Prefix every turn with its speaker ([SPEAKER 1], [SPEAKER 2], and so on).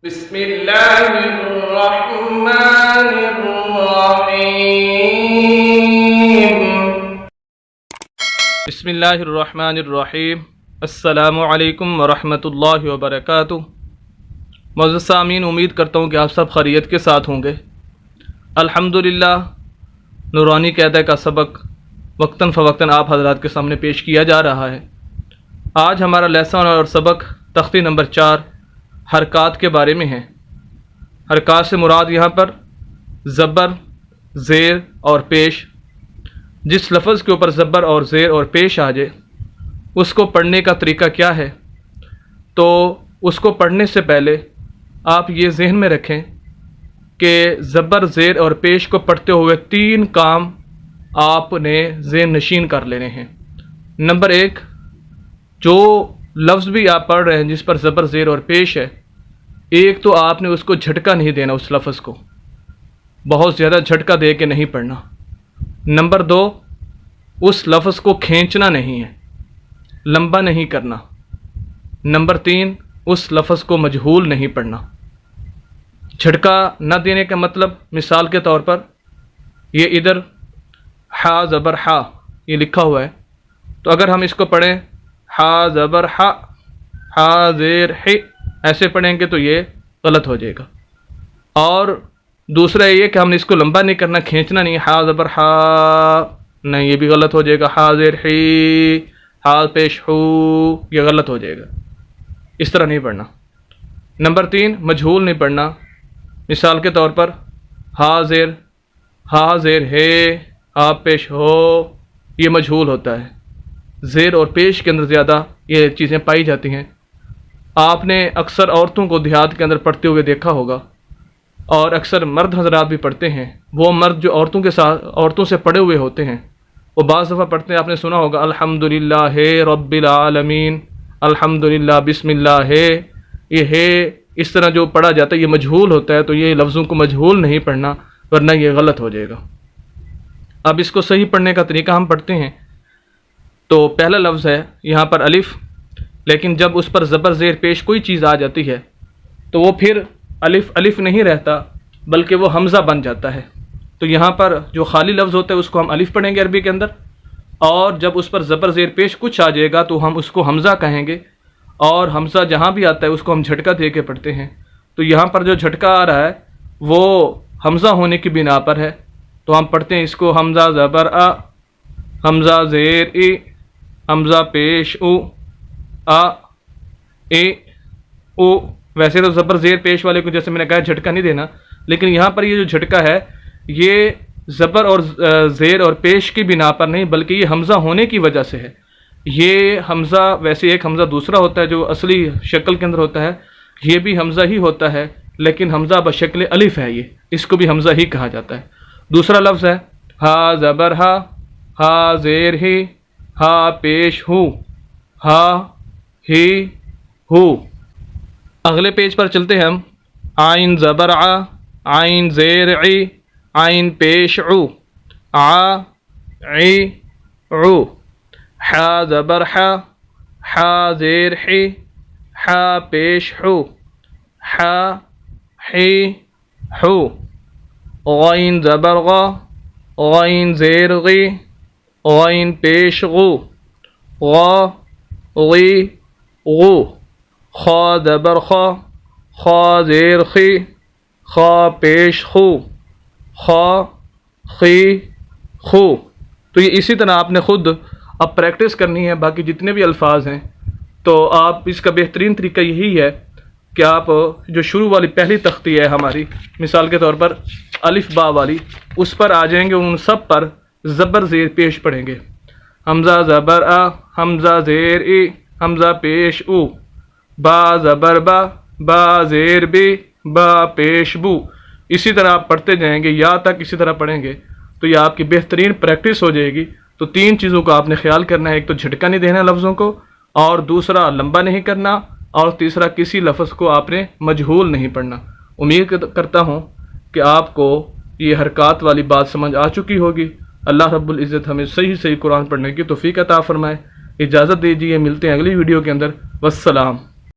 [SPEAKER 1] بسم اللہ الرحمن الرحیم بسم اللہ الرحمن الرحیم السلام علیکم ورحمۃ اللہ وبرکاتہ۔ معزز سامعین، امید کرتا ہوں کہ آپ سب خیریت کے ساتھ ہوں گے۔ الحمدللہ نورانی قاعدہ کا سبق وقتاً فوقتاً آپ حضرات کے سامنے پیش کیا جا رہا ہے۔ آج ہمارا لیسن اور سبق تختی نمبر 4 حرکات کے بارے میں ہے۔ حرکات سے مراد یہاں پر زبر، زیر اور پیش۔ جس لفظ کے اوپر زبر اور زیر اور پیش آ جائے اس کو پڑھنے کا طریقہ کیا ہے، تو اس کو پڑھنے سے پہلے آپ یہ ذہن میں رکھیں کہ زبر، زیر اور پیش کو پڑھتے ہوئے 3 کام آپ نے ذہن نشین کر لینے ہیں۔ نمبر 1، جو لفظ بھی آپ پڑھ رہے ہیں جس پر زبر، زیر اور پیش ہے، ایک تو آپ نے اس کو جھٹکا نہیں دینا، اس لفظ کو بہت زیادہ جھٹکا دے کے نہیں پڑھنا۔ نمبر 2، اس لفظ کو کھینچنا نہیں ہے، لمبا نہیں کرنا۔ نمبر 3، اس لفظ کو مجہول نہیں پڑھنا۔ جھٹکا نہ دینے کا مطلب، مثال کے طور پر یہ ادھر ہا زبر ہا یہ لکھا ہوا ہے، تو اگر ہم اس کو پڑھیں ہا زبر ہا، ہا زیر ہی، ایسے پڑھیں گے تو یہ غلط ہو جائے گا۔ اور دوسرا یہ کہ ہم نے اس کو لمبا نہیں کرنا، کھینچنا نہیں، ہا زبر ہا نہیں، یہ بھی غلط ہو جائے گا۔ ہا زیر ہی، ہا پیش ہو، یہ غلط ہو جائے گا، اس طرح نہیں پڑھنا۔ نمبر 3، مجہول نہیں پڑھنا۔ مثال کے طور پر ہا زیر ہے، ہا پیش ہو، یہ مجہول ہوتا ہے۔ زیر اور پیش کے اندر زیادہ یہ چیزیں پائی جاتی ہیں۔ آپ نے اکثر عورتوں کو دیہات کے اندر پڑھتے ہوئے دیکھا ہوگا، اور اکثر مرد حضرات بھی پڑھتے ہیں۔ وہ مرد جو عورتوں سے پڑھے ہوئے ہوتے ہیں، وہ بعض دفعہ پڑھتے ہیں، آپ نے سنا ہوگا الحمدللہ رب العالمین، الحمدللہ بسم اللہ ہے، یہ ہے اس طرح جو پڑھا جاتا ہے یہ مجہول ہوتا ہے، تو یہ لفظوں کو مجہول نہیں پڑھنا ورنہ یہ غلط ہو جائے گا۔ اب اس کو صحیح پڑھنے کا طریقہ ہم پڑھتے ہیں۔ تو پہلا لفظ ہے یہاں پر الف، لیکن جب اس پر زبر، زیر، پیش کوئی چیز آ جاتی ہے تو وہ پھر الف نہیں رہتا بلکہ وہ حمزہ بن جاتا ہے۔ تو یہاں پر جو خالی لفظ ہوتا ہے اس کو ہم الف پڑھیں گے عربی کے اندر، اور جب اس پر زبر، زیر، پیش کچھ آ جائے گا تو ہم اس کو حمزہ کہیں گے، اور حمزہ جہاں بھی آتا ہے اس کو ہم جھٹکا دے کے پڑھتے ہیں۔ تو یہاں پر جو جھٹکا آ رہا ہے وہ حمزہ ہونے کی بنا پر ہے، تو ہم پڑھتے ہیں اس کو حمزہ زبر آ، حمزہ زیر ای، حمزہ پیش او، آ اے او۔ ویسے تو زبر، زیر، پیش والے کو جیسے میں نے کہا جھٹکا نہیں دینا، لیکن یہاں پر یہ جو جھٹکا ہے یہ زبر اور زیر اور پیش کی بنا پر نہیں بلکہ یہ حمزہ ہونے کی وجہ سے ہے۔ یہ حمزہ ویسے ایک حمزہ دوسرا ہوتا ہے جو اصلی شکل کے اندر ہوتا ہے، یہ بھی حمزہ ہی ہوتا ہے، لیکن حمزہ بشکل الف ہے، یہ اس کو بھی حمزہ ہی کہا جاتا ہے۔ دوسرا لفظ ہے ہا زبر ہا، ہا زیر ہی، ہا پیش ہو، ہا ہی ہو۔ اگلے پیج پر چلتے ہیں ہم۔ عین زبر ع، عین زیر عی، عین پیش عو، ع عی عو۔ حا زبر حا، حا زیر حی، حا پیش حو، حا حی حو۔ غین زبر غا، غین زیر غی، غین پیش غو، غا غی غو۔ خا زبر خا، خا زیر خی، خا پیش خو، خا خی خو۔ تو یہ اسی طرح آپ نے خود اب پریکٹس کرنی ہے، باقی جتنے بھی الفاظ ہیں تو آپ اس کا بہترین طریقہ یہی ہے کہ آپ جو شروع والی پہلی تختی ہے ہماری، مثال کے طور پر الف با والی، اس پر آ جائیں گے، ان سب پر زبر، زیر، پیش پڑھیں گے۔ حمزہ زبر آ، حمزہ زیر ای، حمزہ پیش او، با زبر با، با زیر بی، با پیش بو۔ اسی طرح آپ پڑھتے جائیں گے، یا تک اسی طرح پڑھیں گے تو یہ آپ کی بہترین پریکٹس ہو جائے گی۔ تو 3 چیزوں کو آپ نے خیال کرنا ہے، ایک تو جھٹکا نہیں دینا لفظوں کو، اور دوسرا لمبا نہیں کرنا، اور تیسرا کسی لفظ کو آپ نے مجہول نہیں پڑھنا۔ امید کرتا ہوں کہ آپ کو یہ حرکات والی بات سمجھ آ چکی ہوگی۔ اللہ رب العزت ہمیں صحیح قرآن پڑھنے کی توفیق عطا فرمائے۔ اجازت دیجیے، ملتے ہیں اگلی ویڈیو کے اندر۔ والسلام۔